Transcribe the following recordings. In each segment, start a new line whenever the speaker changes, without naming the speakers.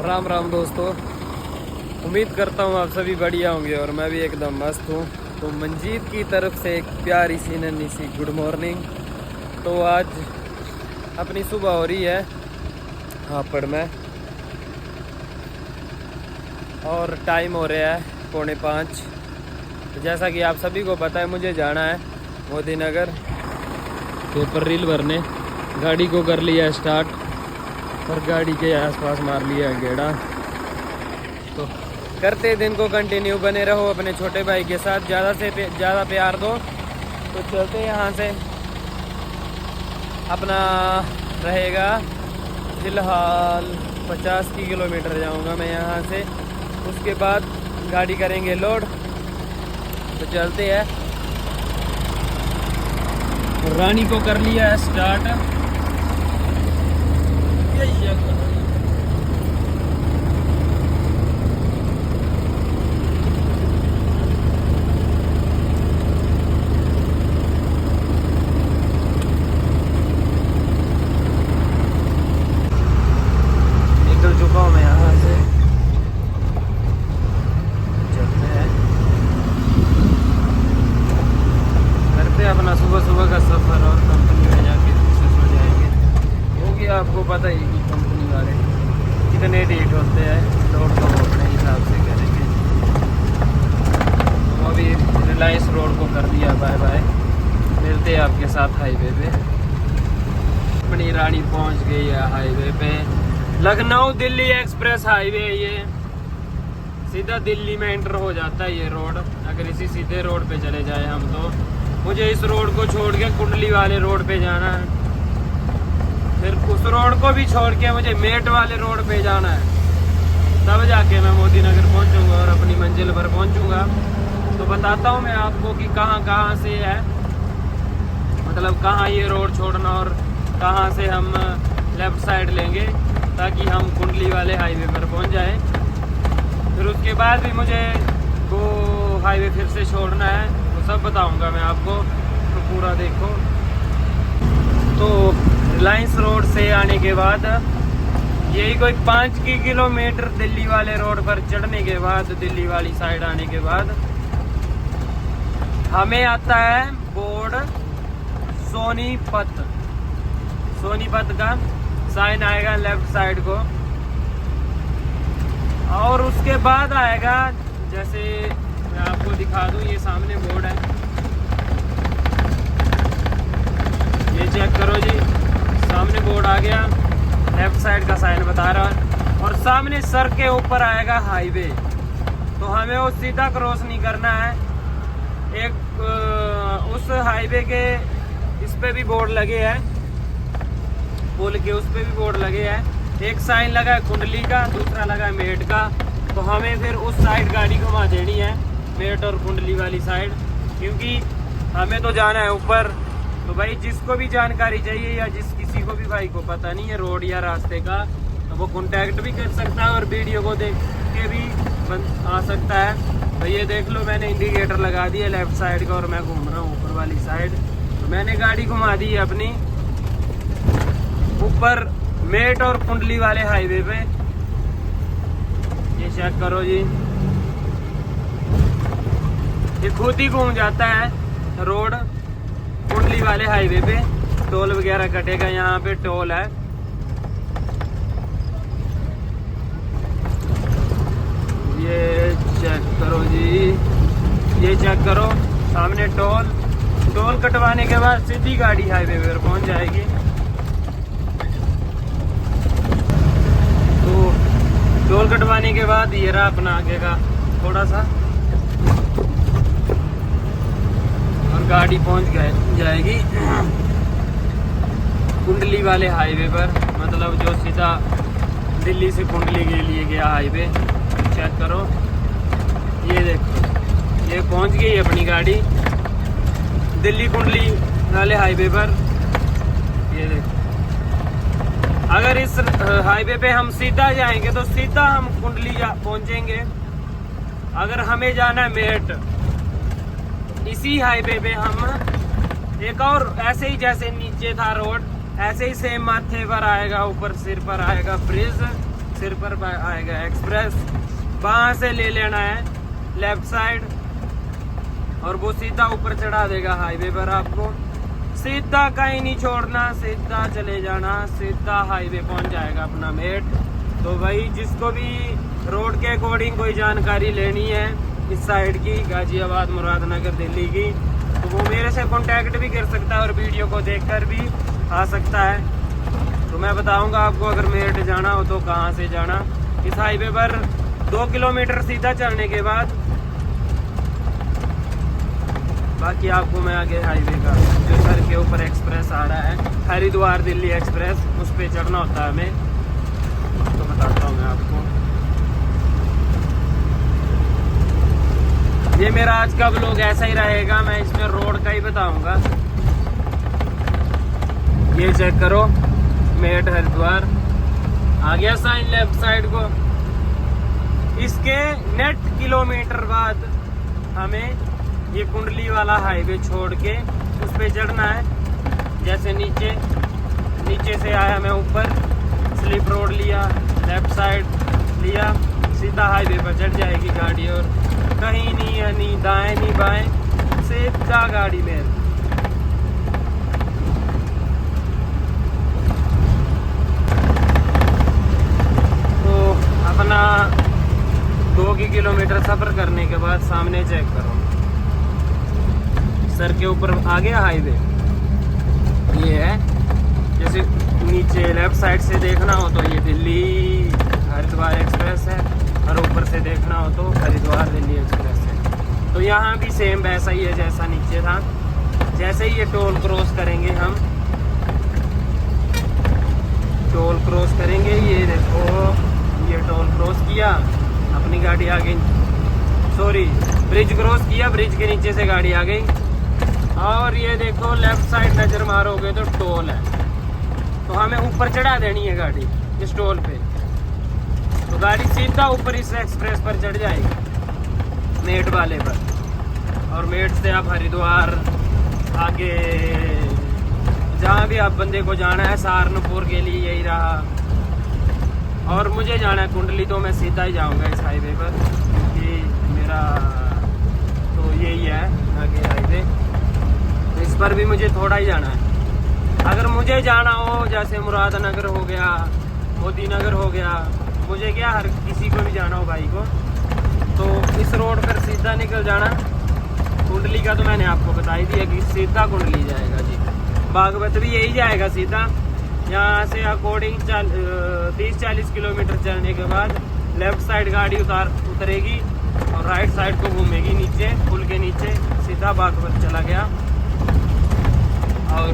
राम राम दोस्तों, उम्मीद करता हूँ आप सभी बढ़िया होंगे और मैं भी एकदम मस्त हूँ। तो मंजीत की तरफ से एक प्यारी सी नन्ही सी गुड मॉर्निंग। तो आज अपनी सुबह हो रही है हापड़ में और टाइम हो रहा है 4:45। तो जैसा कि आप सभी को पता है मुझे जाना है मोदी नगर पेपर रील भरने। गाड़ी को कर लिया स्टार्ट और गाड़ी के आसपास मार लिया गेड़ा। तो करते दिन को कंटिन्यू, बने रहो अपने छोटे भाई के साथ, ज़्यादा से ज़्यादा प्यार दो। तो चलते यहाँ से, अपना रहेगा फ़िलहाल 50 किलोमीटर जाऊँगा मैं यहाँ से। उसके बाद गाड़ी करेंगे लोड। तो चलते हैं। रानी को कर लिया है स्टार्ट। निकल चुका हूँ मैं यहाँ से। चलते हैं, करते अपना सुबह सुबह का सफर और कंपनी में जाके सो जाएंगे। क्योंकि आपको पता ही कि कंपनी वाले कितने डेट होते हैं। रोड को अपने हिसाब से करेंगे। तो अभी रिलायंस रोड को कर दिया बाय बाय। मिलते हैं आपके साथ हाईवे पे। अपनी रानी पहुंच गई है हाईवे पे। लखनऊ दिल्ली एक्सप्रेस हाईवे है ये, सीधा दिल्ली में एंटर हो जाता है ये रोड। अगर इसी सीधे रोड पे चले जाए हम, तो मुझे इस रोड को छोड़ के कुंडली वाले रोड पे जाना है। फिर उस रोड को भी छोड़ के मुझे मेट वाले रोड पे जाना है। तब जाके मैं मोदी नगर पहुंचूंगा और अपनी मंजिल पर पहुंचूंगा। तो बताता हूं मैं आपको कि कहां से है, मतलब कहां ये रोड छोड़ना और कहां से हम लेफ्ट साइड लेंगे, ताकि हम कुंडली वाले हाईवे पर पहुंच जाएं। फिर उसके बाद भी मुझे वो हाईवे फिर से छोड़ना है, वो सब बताऊंगा मैं आपको। तो पूरा देखो। तो रिलायंस रोड से आने के बाद यही कोई 5 किलोमीटर दिल्ली वाले रोड पर चढ़ने के बाद, दिल्ली वाली साइड आने के बाद हमें आता है बोर्ड सोनीपत। सोनीपत का साइन आएगा लेफ्ट साइड को। और उसके बाद आएगा, जैसे मैं आपको दिखा दूं, ये सामने बोर्ड है, ये चेक करो जी। सामने बोर्ड आ गया, लेफ्ट साइड का साइन बता रहा है। और सामने सर के ऊपर आएगा हाईवे। तो हमें वो सीधा क्रॉस नहीं करना है। एक उस हाईवे के इस पे भी बोर्ड लगे हैं, पुल के उस पे भी बोर्ड लगे हैं। एक साइन लगा है कुंडली का, दूसरा लगा है मेट का। तो हमें फिर उस साइड गाड़ी घुमा देनी है, मेट और कुंडली वाली साइड, क्योंकि हमें तो जाना है ऊपर। तो भाई जिसको भी जानकारी चाहिए या जिस किसी को भी भाई को पता नहीं है रोड या रास्ते का, तो वो कांटेक्ट भी कर सकता है और वीडियो को देख के भी आ सकता है। तो ये देख लो, मैंने इंडिकेटर लगा दिया लेफ्ट साइड का और मैं घूम रहा हूँ ऊपर वाली साइड। तो मैंने गाड़ी घुमा दी है अपनी ऊपर मेट और कुंडली वाले हाईवे पे। ये चेक करो जी, ये खुद ही घूम जाता है रोड कुंडली वाले हाईवे पे। टोल वगैरह कटेगा, यहाँ पे टोल है। ये चेक करो जी, ये चेक करो, सामने टोल कटवाने के बाद सीधी गाड़ी हाईवे पर पहुंच जाएगी। तो टोल कटवाने के बाद ये रहा अपना आगे का थोड़ा सा, और गाड़ी पहुंच जाएगी कुंडली वाले हाईवे पर, मतलब जो सीधा दिल्ली से कुंडली के लिए गया हाईवे। चेक करो, ये देखो, ये पहुंच गई अपनी गाड़ी दिल्ली कुंडली वाले हाईवे पर। ये देखो, अगर इस हाईवे पे हम सीधा जाएंगे तो सीधा हम कुंडली पहुंचेंगे। अगर हमें जाना है मेट, इसी हाईवे पे हम एक और ऐसे ही जैसे नीचे था रोड, ऐसे ही सेम माथे पर आएगा, ऊपर सिर पर आएगा ब्रिज, सिर पर आएगा एक्सप्रेस, वहां से ले लेना है लेफ्ट साइड और वो सीधा ऊपर चढ़ा देगा हाईवे पर आपको। सीधा कहीं नहीं छोड़ना, सीधा चले जाना, सीधा हाईवे पहुंच जाएगा अपना मेट। तो भाई जिसको भी रोड के अकॉर्डिंग कोई जानकारी लेनी है इस साइड की, गाजियाबाद मुरादनगर दिल्ली की, तो वो मेरे से कांटेक्ट भी कर सकता है और वीडियो को देखकर भी आ सकता है। तो मैं बताऊंगा आपको अगर मेरठ जाना हो तो कहाँ से जाना। इस हाईवे पर 2 किलोमीटर सीधा चलने के बाद बाकी आपको मैं आगे हाईवे का जो सर के ऊपर एक्सप्रेस आ रहा है, हरिद्वार दिल्ली एक्सप्रेस, उस पर चढ़ना होता है हमें, तो बताता हूँ मैं आपको। ये मेरा आज का व्लॉग ऐसा ही रहेगा, मैं इसमें रोड का ही बताऊंगा। ये चेक करो, मेरठ हरिद्वार आ गया साइन लेफ्ट साइड को। इसके नेट किलोमीटर बाद हमें ये कुंडली वाला हाईवे छोड़ के उस पे चढ़ना है। जैसे नीचे से आया मैं ऊपर, स्लिप रोड लिया, लेफ्ट साइड लिया, सीधा हाईवे पर चढ़ जाएगी गाड़ी और कहीं नहीं है, नहीं दाएं नहीं बाएं, सीधा गाड़ी में। तो अपना 2 किलोमीटर सफर करने के बाद सामने चेक करो, सर के ऊपर आ गया हाईवे। ये है, जैसे नीचे लेफ्ट साइड से देखना हो तो ये दिल्ली हरिद्वार एक्सप्रेस है और ऊपर से देखना हो तो हरिद्वार दिल्ली एक्सप्रेस है। तो यहाँ भी सेम वैसा ही है जैसा नीचे था। जैसे ही ये टोल क्रॉस करेंगे, हम टोल क्रॉस करेंगे, ये देखो ये टोल क्रॉस किया, अपनी गाड़ी आ गई, सॉरी ब्रिज क्रॉस किया, ब्रिज के नीचे से गाड़ी आ गई। और ये देखो लेफ्ट साइड नजर मारोगे तो टोल है, तो हमें ऊपर चढ़ा देनी है गाड़ी इस टोल पे। तो गाड़ी सीधा ऊपर इस एक्सप्रेस पर चढ़ जाएगी मेरठ वाले पर, और मेरठ से आप हरिद्वार आगे जहाँ भी आप बंदे को जाना है, सहारनपुर के लिए यही रहा, और मुझे जाना है कुंडली, तो मैं सीधा ही जाऊँगा इस हाईवे पर क्योंकि मेरा तो यही है आगे हाईवे। इस पर भी मुझे थोड़ा ही जाना है। अगर मुझे जाना हो जैसे मुरादनगर हो गया, मोदी नगर हो गया, मुझे क्या हर किसी को भी जाना हो भाई को, तो इस रोड पर सीधा निकल जाना। कुंडली का तो मैंने आपको बता ही दिया कि सीधा कुंडली जाएगा जी। बागवत भी यही जाएगा सीधा। यहाँ से अकॉर्डिंग 30-40 किलोमीटर चलने के बाद लेफ्ट साइड गाड़ी उतरेगी और राइट साइड को घूमेगी नीचे पुल के नीचे, सीधा बागवत चला गया। और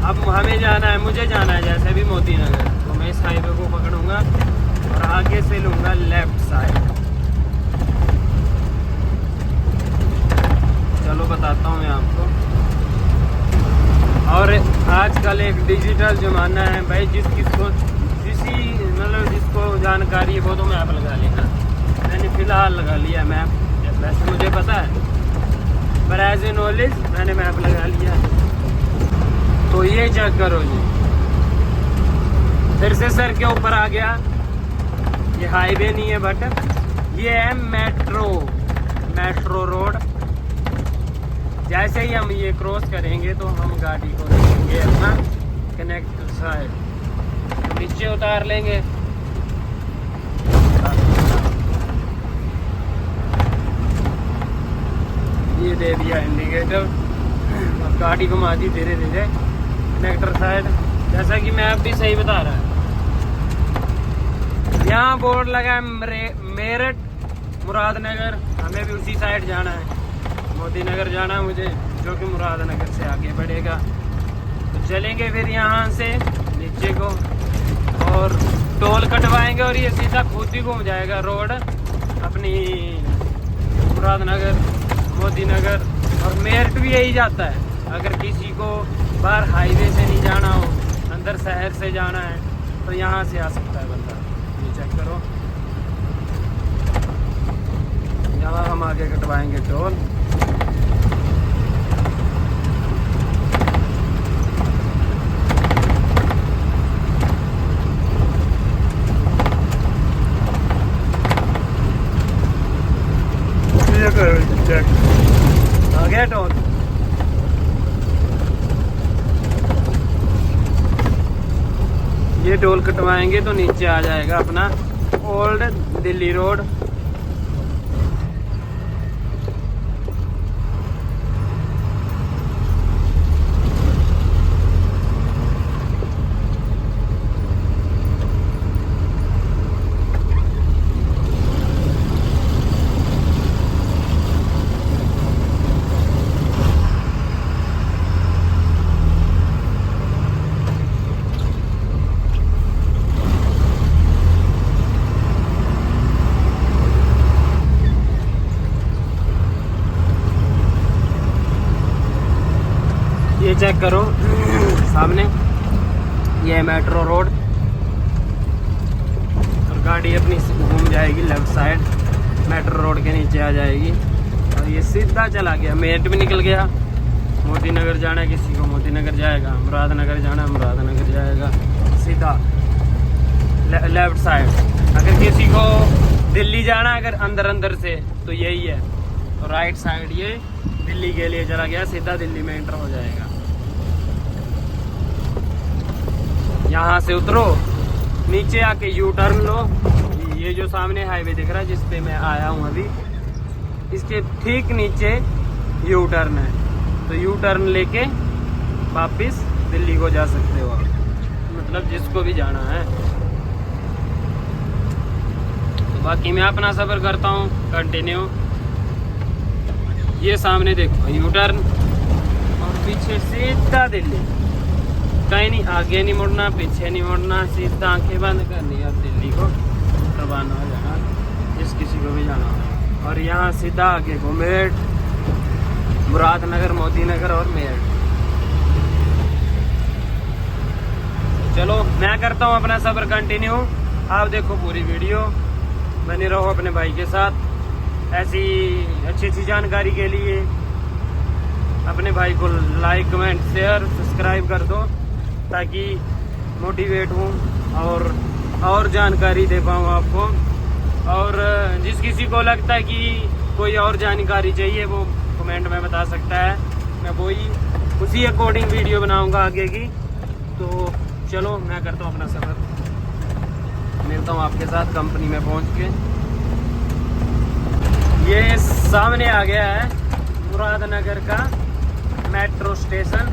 अब हमें जाना है, मुझे जाना है जैसे भी मोदी नगर, तो मैं इस हाईवे को पकड़ूंगा और आगे से लूंगा लेफ्ट साइड। चलो बताता हूँ मैं आपको। और आजकल एक डिजिटल जमाना है भाई, जिसको जानकारी है वो तो मैप लगा लेना। मैंने फिलहाल लगा लिया मैप, वैसे मुझे पता है पर एज ए नॉलेज मैंने मैप लगा लिया। तो ये चेक करो जी, फिर से सर के ऊपर आ गया। ये हाईवे नहीं है बट ये है मेट्रो रोड। जैसे ही हम ये क्रॉस करेंगे तो हम गाड़ी को रखेंगे अपना कनेक्ट साइड, तो नीचे उतार लेंगे। ये दे दिया इंडिकेटर और गाड़ी घुमा दी धीरे धीरे कनेक्टर साइड, जैसा कि मैप भी सही बता रहा है। यहाँ बोर्ड लगा है मेरठ मुरादनगर, हमें भी उसी साइड जाना है। मोदी नगर जाना है मुझे, जो कि मुरादनगर से आगे बढ़ेगा। तो चलेंगे फिर यहाँ से नीचे को और टोल कटवाएंगे और ये सीधा खुद ही घूम जाएगा रोड अपनी मुरादनगर, मोदी नगर। और मेरठ भी यही जाता है। अगर किसी को बाहर हाईवे से नहीं जाना हो, अंदर शहर से जाना है, तो यहाँ से आ सकता है बंदा। ये चेक करो, यहाँ हम आगे कटवाएंगे टोल। ये टोल कटवाएंगे तो नीचे आ जाएगा अपना ओल्ड दिल्ली रोड। ये चेक करो सामने, ये मेट्रो रोड और गाड़ी अपनी घूम जाएगी लेफ्ट साइड, मेट्रो रोड के नीचे आ जाएगी और ये सीधा चला गया। मेरठ भी निकल गया। मोती नगर जाना है किसी को मोती नगर जाएगा, मुरादनगर जाना है मुरादनगर जाएगा, सीधा लेफ्ट साइड। अगर किसी को दिल्ली जाना है अगर अंदर अंदर से तो यही है, तो राइट साइड ये दिल्ली के लिए चला गया, सीधा दिल्ली में एंटर हो जाएगा। यहाँ से उतरो, नीचे आके यू टर्न लो। ये जो सामने हाईवे दिख रहा है जिस पे मैं आया हूँ अभी, इसके ठीक नीचे यू टर्न है, तो यू टर्न लेके वापिस दिल्ली को जा सकते हो आप, मतलब जिसको भी जाना है। तो बाकी मैं अपना सफ़र करता हूँ कंटिन्यू। ये सामने देखो यू टर्न और पीछे सीधा दिल्ली, कहीं नहीं, आगे नहीं मुड़ना पीछे नहीं मुड़ना, सीधा आंखें बंद करनी है दिल्ली को रवाना हो जाना, जिस किसी को भी जाना हो। और यहाँ सीधा आगे को मेरठ, मुरादनगर, मोती नगर और मेरठ। चलो मैं करता हूँ अपना सफर कंटिन्यू, आप देखो पूरी वीडियो, बने रहो अपने भाई के साथ। ऐसी अच्छी अच्छी जानकारी के लिए अपने भाई को लाइक कमेंट शेयर सब्सक्राइब कर दो, ताकि मोटिवेट हूँ और जानकारी दे पाऊँ आपको। और जिस किसी को लगता है कि कोई और जानकारी चाहिए वो कमेंट में बता सकता है, मैं वही उसी अकॉर्डिंग वीडियो बनाऊंगा आगे की। तो चलो मैं करता हूँ अपना सफ़र, मिलता हूँ आपके साथ कंपनी में पहुँच के। ये सामने आ गया है मुरादनगर का मेट्रो स्टेशन।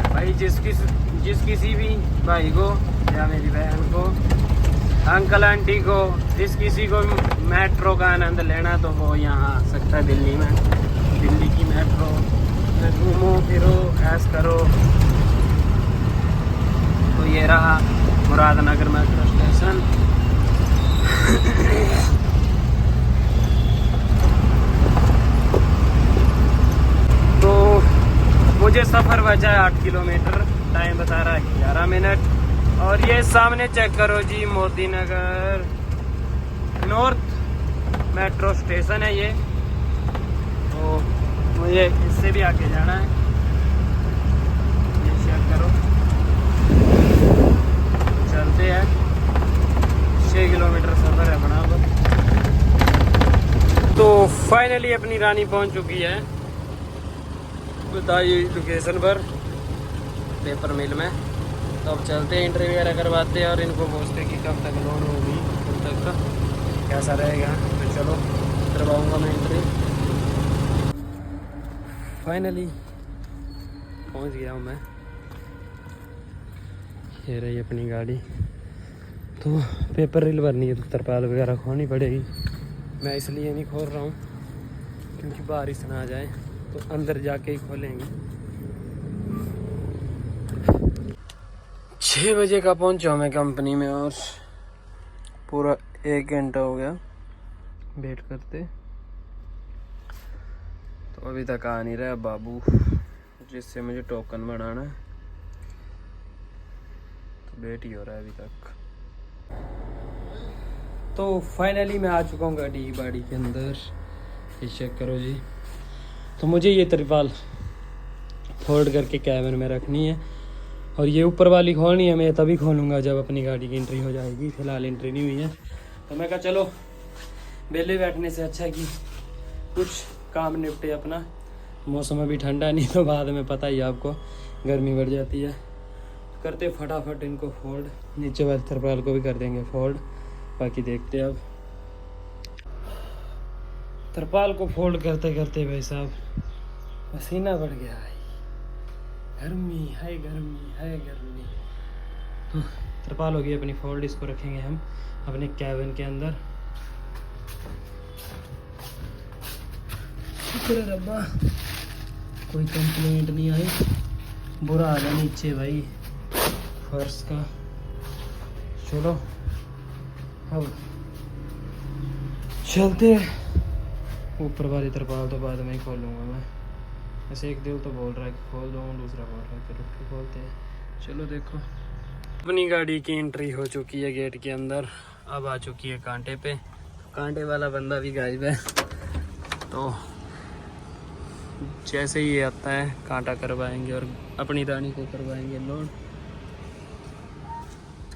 भाई जिस किसी भी भाई को या मेरी बहन को, अंकल आंटी को, जिस किसी को मेट्रो का आनंद लेना तो वो यहाँ आ सकता है दिल्ली में। दिल्ली की मेट्रो में घूमो फिरो ऐश करो। तो ये रहा मुरादनगर मेट्रो स्टेशन। तो मुझे सफ़र बचा है 8 किलोमीटर, टाइम बता रहा है 11 मिनट। और ये सामने चेक करो जी, Moti Nagar north metro station है ये। तो मुझे इससे भी आगे जाना है, ये चेक करो। चलते हैं, 6 किलोमीटर सफ़र है अपना। तो फाइनली अपनी रानी पहुंच चुकी है, बताइए लोकेशन पर, पेपर मिल में। तो अब चलते हैं, इंटरव्यू वगैरह करवाते हैं और इनको पूछते हैं कि कब तक लोन होगी, कब तक का कैसा रहेगा। तो चलो करवाऊँगा मैं इंटरव्यू। फाइनली पहुंच गया हूँ मैं, ये रही अपनी गाड़ी। तो पेपर रिल भरनी है तो तरपाल वगैरह खोनी पड़ेगी। मैं इसलिए नहीं खोल रहा हूँ क्योंकि बारिश ना आ जाए, तो अंदर जाके ही खोलेंगे। 6 बजे का पहुंचा मैं कंपनी में और पूरा 1 घंटा हो गया वेट करते। तो अभी तक आ नहीं रहा बाबू, जिससे मुझे टोकन बनाना है। तो वेट ही हो रहा है अभी तक। तो फाइनली मैं आ चुका हूँ गाड़ी के अंदर, ये चेक करो जी। तो मुझे ये तिरपाल फोल्ड करके कैबिन में रखनी है और ये ऊपर वाली खोलनी है। मैं तभी खोलूँगा जब अपनी गाड़ी की एंट्री हो जाएगी, फिलहाल एंट्री नहीं हुई है। तो मैं कहा चलो बेले बैठने से अच्छा कि कुछ काम निपटे अपना। मौसम अभी ठंडा नहीं, तो बाद में पता ही आपको गर्मी बढ़ जाती है। करते फटाफट इनको फोल्ड, नीचे वाले तरपाल को भी कर देंगे फोल्ड। बाकी देखते अब तरपाल को फोल्ड करते करते भाई साहब पसीना बढ़ गया है, गर्मी है गर्मी है गर्मी। तरपाल हो गई अपनी फोल्ड, इसको रखेंगे हम अपने कैबिन के अंदर। शुक्र है रब्बा कोई कंप्लेंट नहीं आई। बुरा हाल है नीचे भाई फर्श का। चलो अब चलते, ऊपर वाली तरपाल तो बाद में ही खोलूँगा मैं। ऐसे एक दिल तो बोल रहा है कि खोल दो, दूसरा बोल रहा है कि रुक के खोलते हैं। चलो देखो, अपनी गाड़ी की एंट्री हो चुकी है गेट के अंदर। अब आ चुकी है कांटे पे, कांटे वाला बंदा भी गायब है। तो जैसे ही ये आता है कांटा करवाएंगे और अपनी रानी को करवाएंगे लोड।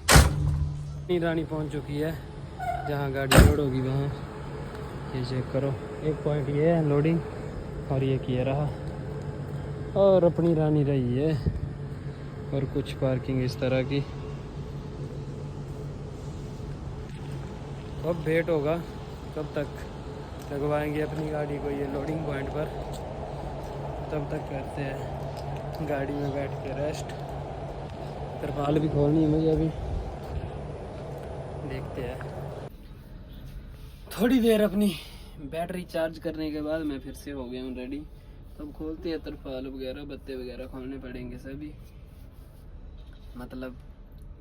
अपनी रानी पहुंच चुकी है, जहां गाड़ी लोड होगी वहां ये चेक करो। एक पॉइंट ये है लोडिंग, और ये किया रहा, और अपनी रानी रही है। और कुछ पार्किंग इस तरह की। अब वेट होगा कब तक लगवाएंगे अपनी गाड़ी को ये लोडिंग पॉइंट पर, तब तक करते हैं गाड़ी में बैठ के रेस्ट। तरपाल भी खोलनी है मुझे अभी, देखते हैं। थोड़ी देर अपनी बैटरी चार्ज करने के बाद मैं फिर से हो गया हूँ रेडी। तब खोलते हैं तरपाल वगैरह, बत्ते वगैरह खोलने पड़ेंगे सभी। मतलब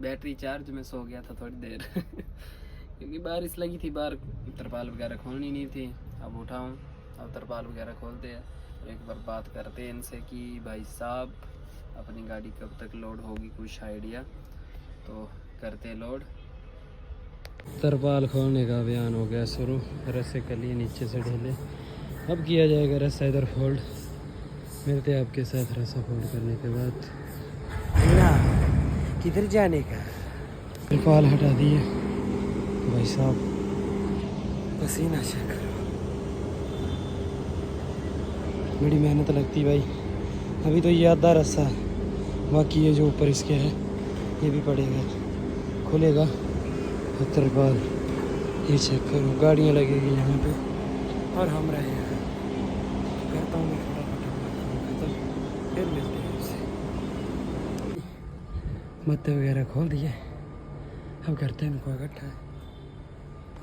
बैटरी चार्ज में सो गया था थोड़ी देर क्योंकि बारिश लगी थी बाहर, तरपाल वगैरह खोलनी नहीं थी। अब उठाऊँ, अब तरपाल वगैरह खोलते हैं और एक बार बात करते हैं इनसे कि भाई साहब अपनी गाड़ी कब तक लोड होगी, कुछ आइडिया तो करते लोड। तरपाल खोलने का अभियान हो गया शुरू। रस्से कलिए नीचे से ढेले, अब किया जाएगा रस्सा इधर फोल्ड। मिलते हैं आपके साथ रस्सा फोल्ड करने के बाद। किधर जाने का, तरपाल हटा दिए भाई साहब, पसीना चेक करो, बड़ी मेहनत लगती भाई। अभी तो ये आधा रस्सा है, बाकी ये जो ऊपर इसके है ये भी पड़ेगा, खुलेगा। तरपाल ये चेक करो, गाड़ियाँ लगेगी यहाँ पे और हम रहे हैं। करता हूँ मैं फटाफट, फिर मिलते हैं उससे। मत्ते वगैरह खोल दिए, अब करते हैं इनको इकट्ठा।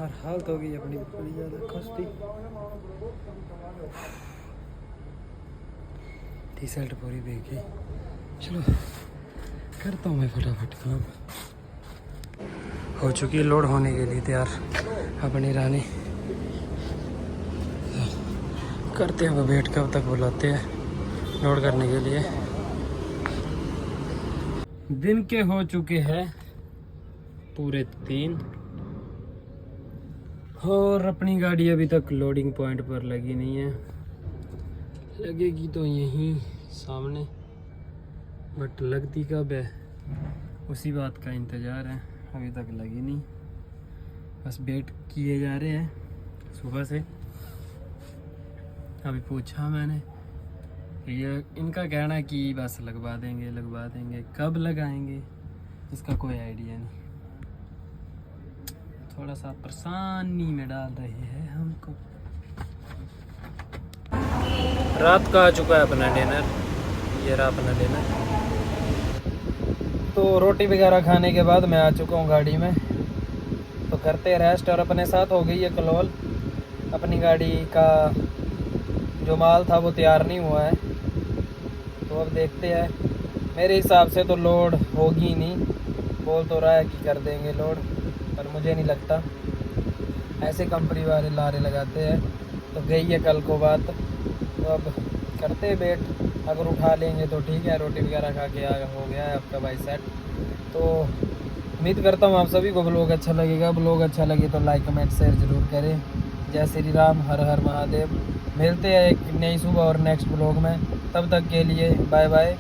और हालत हो गई अपनी बड़ी ज़्यादा खस्ती। टी शर्ट पूरी भीग गई। चलो करता हूँ मैं फटाफट काम। हो चुकी है लोड होने के लिए तैयार अपनी रानी। करते हैं वेट, कब तक बुलाते हैं लोड करने के लिए। दिन के हो चुके हैं पूरे 3 और अपनी गाड़ी अभी तक लोडिंग पॉइंट पर लगी नहीं है। लगेगी तो यहीं सामने, बट लगती कब है उसी बात का इंतज़ार है। अभी तक लगी नहीं, बस वेट किए जा रहे हैं सुबह से। अभी पूछा मैंने, ये इनका कहना है कि बस लगवा देंगे, कब लगाएंगे इसका कोई आइडिया नहीं। थोड़ा सा परेशानी में डाल रहे हैं हमको। रात का आ चुका है अपना डिनर, ये रहा अपना डिनर। तो रोटी वगैरह खाने के बाद मैं आ चुका हूँ गाड़ी में, तो करते रेस्ट। और अपने साथ हो गई है कलोल, अपनी गाड़ी का जो माल था वो तैयार नहीं हुआ है, तो अब देखते हैं। मेरे हिसाब से तो लोड होगी नहीं, बोल तो रहा है कि कर देंगे लोड, पर मुझे नहीं लगता। ऐसे कंपनी वाले लारे लगाते हैं। तो गई है कल को बात, तो अब करते वेट, अगर उठा लेंगे तो ठीक है। रोटी वगैरह खा के हो गया है आपका भाई सेट। तो उम्मीद करता हूँ आप सभी को ब्लॉग अच्छा लगेगा। ब्लॉग अच्छा लगे तो लाइक कमेंट शेयर ज़रूर करें। जय श्री राम, हर हर महादेव। मिलते हैं एक नई सुबह और नेक्स्ट ब्लॉग में, तब तक के लिए बाय बाय।